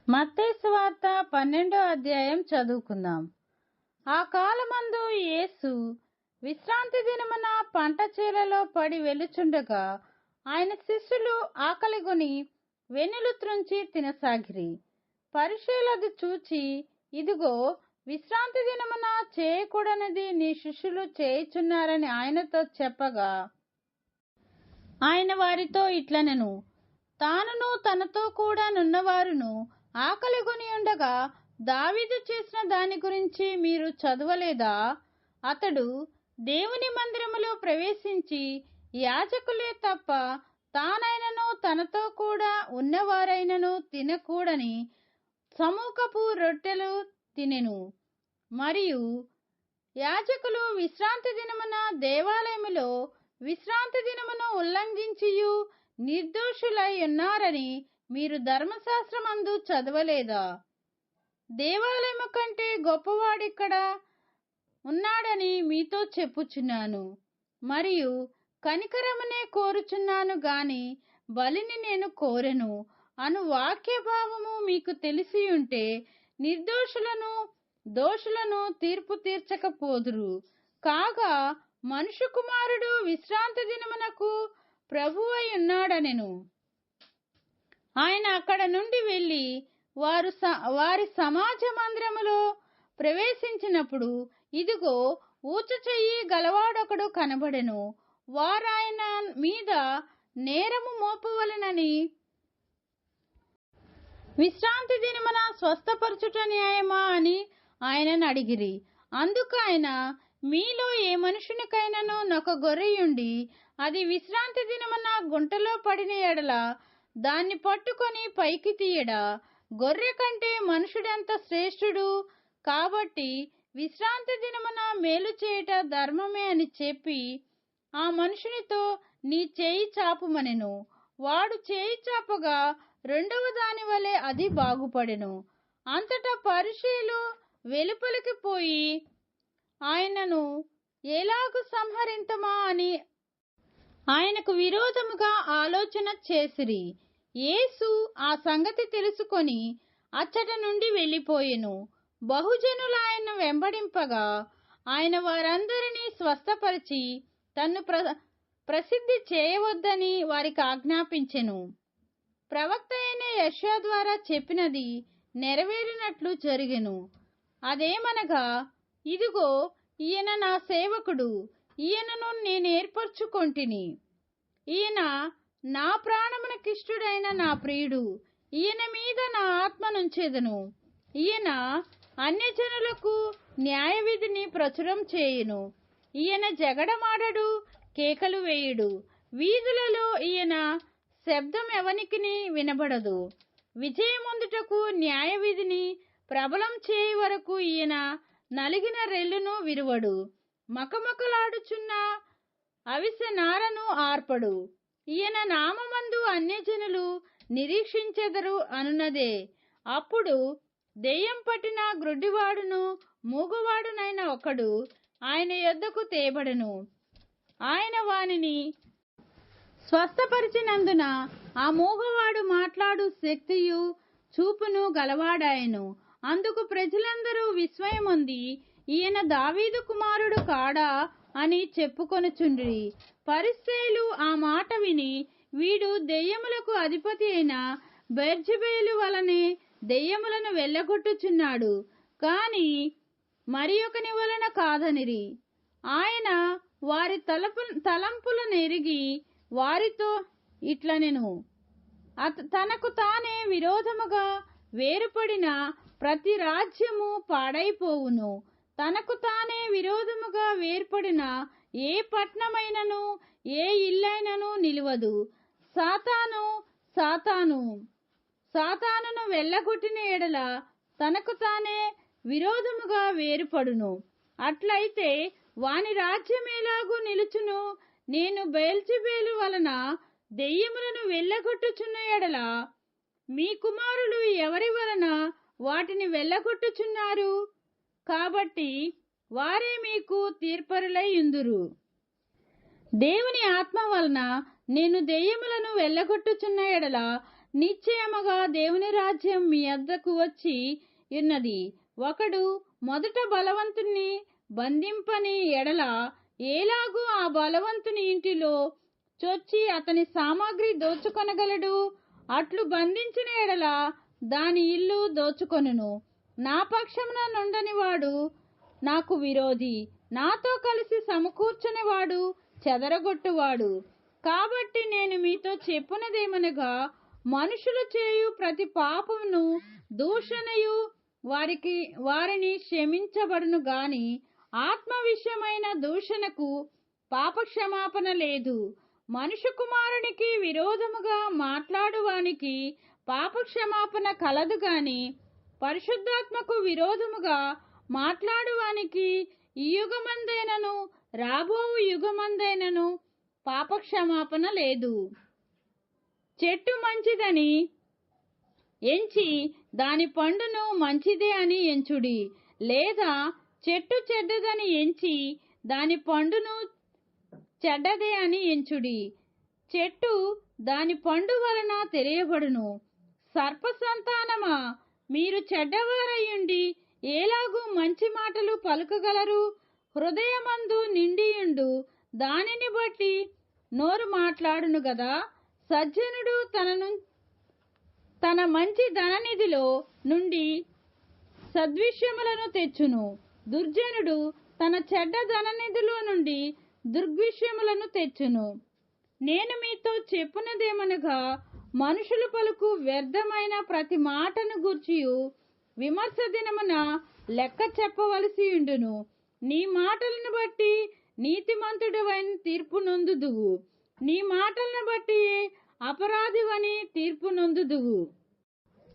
మత్తయి సువార్త 12వ అధ్యాయం చదువుకుందాం. ఆ కాలమందు యేసు విశ్రాంతి దినమున పంట చేలలో పడి వెలుచుండగా ఆయన శిష్యులు ఆకలిగొని వెన్నులు త్రుంచి తినసాగిరి. పరిసయ్యులది చూచి, ఇదిగో, విశ్రాంతి దినమున చేయకూడనిది నీ శిష్యులు చేయుచున్నారని ఆయనతో చెప్పగా, ఆయన వారితో ఇట్లనెను, తానును తనతో కూడా నున్నవారును ఆకలిగొని ఉండగా దావీదు చేసిన దాని గురించి మీరు చదవలేదా? అతడు దేవుని మందిరములో ప్రవేశించి యాజకులే తప్ప తానైనను తనతో కూడా ఉన్నవారైనను తినకూడని సముఖపు రొట్టెలు తినెను. మరియు యాజకులు విశ్రాంతి దినమున దేవాలయములో విశ్రాంతి దినమును ఉల్లంఘించియు నిర్దోషులై ఉన్నారని మీరు ధర్మశాస్త్రమందు చదవలేదా? దేవాలయము కంటే గొప్పవాడిక్కడ ఉన్నాడని మీతో చెప్పుచున్నాను. మరియు కనికరమునే కోరుచున్నాను గాని బలిని నేను కోరెను అను వాక్యభావము మీకు తెలిసియుంటే నిర్దోషులను దోషులను తీర్పు తీర్చకపోదురు. కాగా మనుష్య కుమారుడు విశ్రాంతి దినమునకు ప్రభువై ఉన్నాడనెను. ఆయన అక్కడ నుండి వెళ్ళి వారి సమాజ మందిరములో ప్రవేశించినప్పుడు, ఇదిగో, ఊచచెయ్యి గలవాడొకడు కనబడెను. వారాయన మీద నేరము మోపవలెనని, విశ్రాంతి దినమున స్వస్థపరచుట న్యాయమా అని ఆయనను అడిగిరి. అందుకు ఆయన, మీలో ఏ మనుషునికైనను నొక గొర్రెయుండి అది విశ్రాంతి దినమున గుంటలో పడిన ఎడల దాన్ని పట్టుకొని పైకి తీయడా? గొర్రె కంటే మనుషుడెంత శ్రేష్ఠుడు. కాబట్టి విశ్రాంతి దినమున మేలు చేయుట ధర్మమే అని చెప్పి ఆ మనుషునితో, నీ చేయి చాపుమనెను. వాడు చేయి చాపగా రెండవ దాని వలె అది బాగుపడెను. అంతటా పరిసయ్యులు వెలుపలికి పోయి ఆయనను ఎలాగు సంహరింతమా అని ఆయనకు విరోధముగా ఆలోచన చేసిరి. యేసు ఆ సంగతి తెలుసుకొని అచ్చట నుండి వెళ్ళిపోయెను. బహుజనులు ఆయన వెంబడింపగా ఆయన వారందరినీ స్వస్థపరిచి తన్ను ప్రసిద్ధి చేయవద్దని వారికి ఆజ్ఞాపించెను. ప్రవక్త అయిన యెషయా ద్వారా చెప్పినది నెరవేరినట్లు జరిగెను. అదేమనగా, ఇదిగో, ఈయన నా సేవకుడు, ఈయనను నేను ఏర్పరచుకొంటిని. ఈయన నా ప్రాణమునకిష్టుడైన నా ప్రియుడు, ఈయన మీద నా ఆత్మనుంచెదను. ఈయన అన్యజనులకు న్యాయ విధిని ప్రచురం చేయును. ఈయన జగడమాడడు, కేకలు వేయుడు. వీధులలో ఈయన శబ్దం ఎవనికిని వినబడదు. విజయముందుటకు న్యాయ విధిని ప్రబలం చేయ వరకు ఈయన నలిగిన రెల్లును విరువడు. మకమకలాడుచున్న అవిసె నారను ఆర్పడు. ఈయన నామమందు అన్యజనులు నిరీక్షించెదరు అనున్నదే. అప్పుడు దెయ్యం పట్టిన గ్రుడ్డివాడును మూగవాడునైన ఒకడు ఆయన యొద్దకు తేబడెను. ఆయన వానిని స్వస్థపరిచినందున ఆ మూగవాడు మాట్లాడు శక్తియు చూపును గలవాడాయెను. అందుకు ప్రజలందరూ విస్మయమొంది, ఈయన దావీదు కుమారుడు కాడా అని చెప్పుకొనుచుండిరి. పరిసయ్యులు ఆ మాట విని, వీడు దెయ్యములకు అధిపతి అయిన బెల్జెబూలు వలనే దెయ్యములను వెళ్ళగొట్టుచున్నాడు కాని మరి ఒకని వలన కాదనిరి. ఆయన వారి తలంపులనెరిగి వారితో ఇట్లనెను, తనకు తానే విరోధముగా వేరుపడిన ప్రతి రాజ్యము పాడైపోవును. తనకు తానే విరోధముగా వేర్పడిన ఏ పట్టణమైనను ఏ ఇల్లైనను నిలువదు. సాతానును వెళ్ళగొట్టిన ఎడల తనకు తానే విరోధముగా వేరుపడును. అట్లయితే వాని రాజ్యమేలాగు నిలుచును? నేను బెల్జెబూలు వలన దెయ్యములను వెళ్ళగొట్టుచున్న ఎడల మీ కుమారులు ఎవరి వలన వాటిని వెళ్ళగొట్టుచున్నారు? కాబట్టి వారే మీకు తీర్పరులై యుందురు. దేవుని ఆత్మ వలన నేను దెయ్యములను వెళ్ళగొట్టుచున్న ఎడల నిశ్చయముగా దేవుని రాజ్యం మీ వద్దకు వచ్చి ఉన్నది. ఒకడు మొదట బలవంతుణ్ణి బంధింపని ఎడల ఎలాగూ ఆ బలవంతుని ఇంటిలో చొచ్చి అతని సామాగ్రి దోచుకొనగలడు? అట్లు బంధించిన ఎడల దాని ఇల్లు దోచుకొనును. నా పక్షమున నుండని వాడు నాకు విరోధి, నాతో కలిసి సమకూర్చునివాడు చెదరగొట్టువాడు. కాబట్టి నేను మీతో చెప్పునదేమనగా, మనుషులు చేయు ప్రతి పాపమును దూషణయు వారిని క్షమించబడును గాని ఆత్మ విషయమైన దూషణకు పాపక్షమాపణ లేదు. మనుష్య కుమారునికి విరోధముగా మాట్లాడువానికి పాపక్షమాపణ కలదు గాని పరిశుద్ధాత్మకు విరోధముగా మాట్లాడువానికి ఈ యుగమందైనను రాబోవు యుగమందైనను పాపక్షమాపణ లేదు. చెట్టు మంచిదని ఎంచి దాని పండును మంచిదే అని ఎంచుడి, లేదా చెట్టు చెడ్డదని ఎంచి దాని పండును చెడ్డదే అని ఎంచుడి. చెట్టు దాని పండు వలన తెలియబడును. సర్ప సంతానమా, మీరు చెడ్డవారయ్యుండి ఎలాగూ మంచి మాటలు పలుకగలరు? హృదయమందు నిండియుండు దానిని బట్టి నోరు మాట్లాడును గదా. సజ్జనుడు తన మంచి ధననిధిలో నుండి సద్విషయములను తెచ్చును, దుర్జనుడు తన చెడ్డ ధననిధిలో నుండి దుర్విషయములను తెచ్చును. నేను మీతో చెప్పునదేమనగా, మనుషులు పలుకు వ్యర్థమైన ప్రతి మాటను గూర్చియు విమర్శ దినమున లెక్క చెప్పవలసి ఉండును. నీ మాటలను బట్టి నీతిమంతుడవైన తీర్పు నొందుదువు, నీ మాటలను బట్టి అపరాధివని తీర్పు నొందుదువు.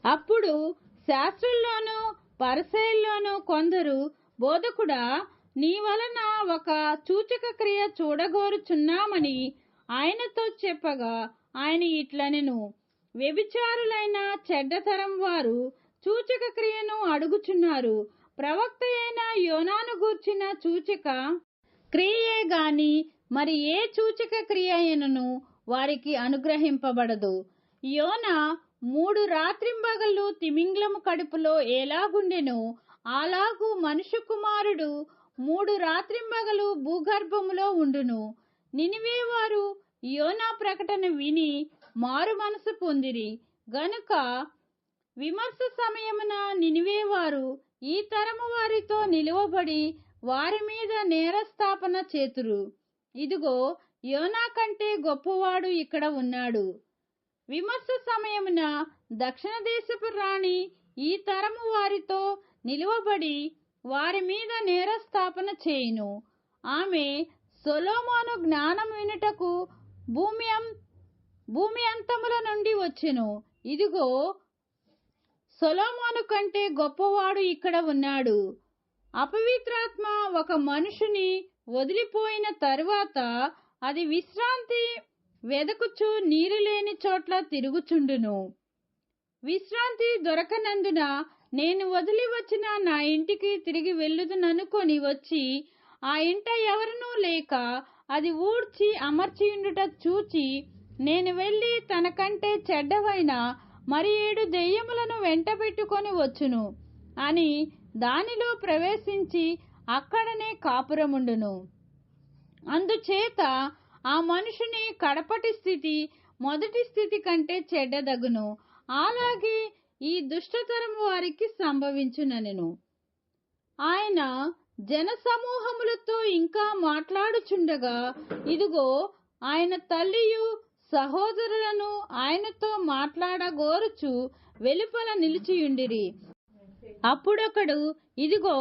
అప్పుడు శాస్త్రుల్లోనూ పరిసయ్యుల్లోనూ కొందరు, బోధకుడా, నీ వలన ఒక సూచక క్రియ చూడగోరుచున్నామని ఆయనతో చెప్పగా, ఆయన ఇట్లనెను, వ్యభిచారులైన చెడ్డతరం వారు సూచక క్రియను అడుగుచున్నారు. ప్రవక్త అయిన యోనాను గూర్చిన సూచక క్రియే గాని మరి ఏ సూచక క్రియ అయినను వారికి అనుగ్రహింపబడదు. యోనా 3 రాత్రింబగళ్ళు తిమింగ్లము కడుపులో ఎలాగుండెనో అలాగూ మనుష్య కుమారుడు 3 రాత్రింబగలు భూగర్భములో ఉండును. నినివే వారు యోనా ప్రకటన విని మారు మనసు పొందిరి గనుక విమర్శ సమయమున నినివే వారు ఈ తరము వారితో నిలువబడి వారి మీద నేరస్థాపన చేతురు. ఇదిగో, యోనా కంటే గొప్పవాడు ఇక్కడ ఉన్నాడు. విమర్శ సమయమున దక్షిణ దేశపు రాణి ఈ తరము వారితో నిలువబడి వారి మీద నేరస్థాపన చేయును. ఆమె సొలొమోను జ్ఞానం వినుటకు భూమి అంతముల నుండి వచ్చెను. ఇదిగో, సొలొమోను కంటే గొప్పవాడు ఇక్కడ ఉన్నాడు. అపవిత్రాత్మ ఒక మనుషుని వదిలిపోయిన తరువాత అది విశ్రాంతి వెదకుచు నీరు లేని చోట్ల తిరుగుచుండును. విశ్రాంతి దొరకనందున నేను వదిలి వచ్చిన నా ఇంటికి తిరిగి వెళ్ళుదుననుకొని వచ్చి ఆ ఇంట ఎవరునూ లేక అది ఊడ్చి అమర్చియుండుట చూచి, నేను వెళ్ళి తనకంటే చెడ్డవైన మరి 7 దెయ్యములను వెంట పెట్టుకొని వచ్చును అని దానిలో ప్రవేశించి అక్కడనే కాపురముండును. అందుచేత ఆ మనుషుని కడపటి స్థితి మొదటి స్థితి కంటే చెడ్డదగును. అలాగే ఈ దుష్టతరము వారికి సంభవించునెను. ఆయన జన సమూహములతో ఇంకా మాట్లాడుచుండగా, ఇదిగో, ఆయన తల్లియు సహోదరులను ఆయనతో మాట్లాడగోరుచు వెలుపల నిలిచియుండిరి. అప్పుడొకడు, ఇదిగో,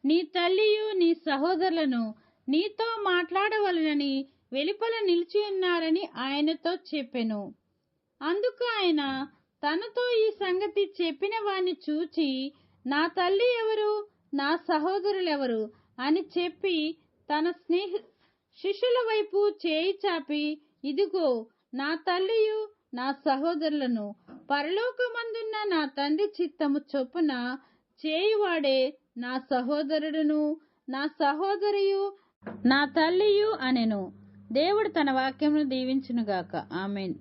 నీ తల్లియు నీ సహోదరులను నీతో మాట్లాడవలనని వెలుపల నిలిచియున్నారని ఆయనతో చెప్పెను. అందుకు ఆయన తనతో ఈ సంగతి చెప్పిన వాణ్ణి చూచి, నా తల్లి ఎవరు, నా సహోదరులెవరు అని చెప్పి తన శిష్యుల వైపు చేయి చాపి, ఇదిగో నా తల్లియు నా సహోదరులను, పరలోకమందున్న నా తండ్రి చిత్తము చొప్పున చేయువాడే నా సహోదరుడును నా సహోదరియు నా తల్లియు అనెను. దేవుడు తన వాక్యమును దీవించునుగాక. ఆమేన్.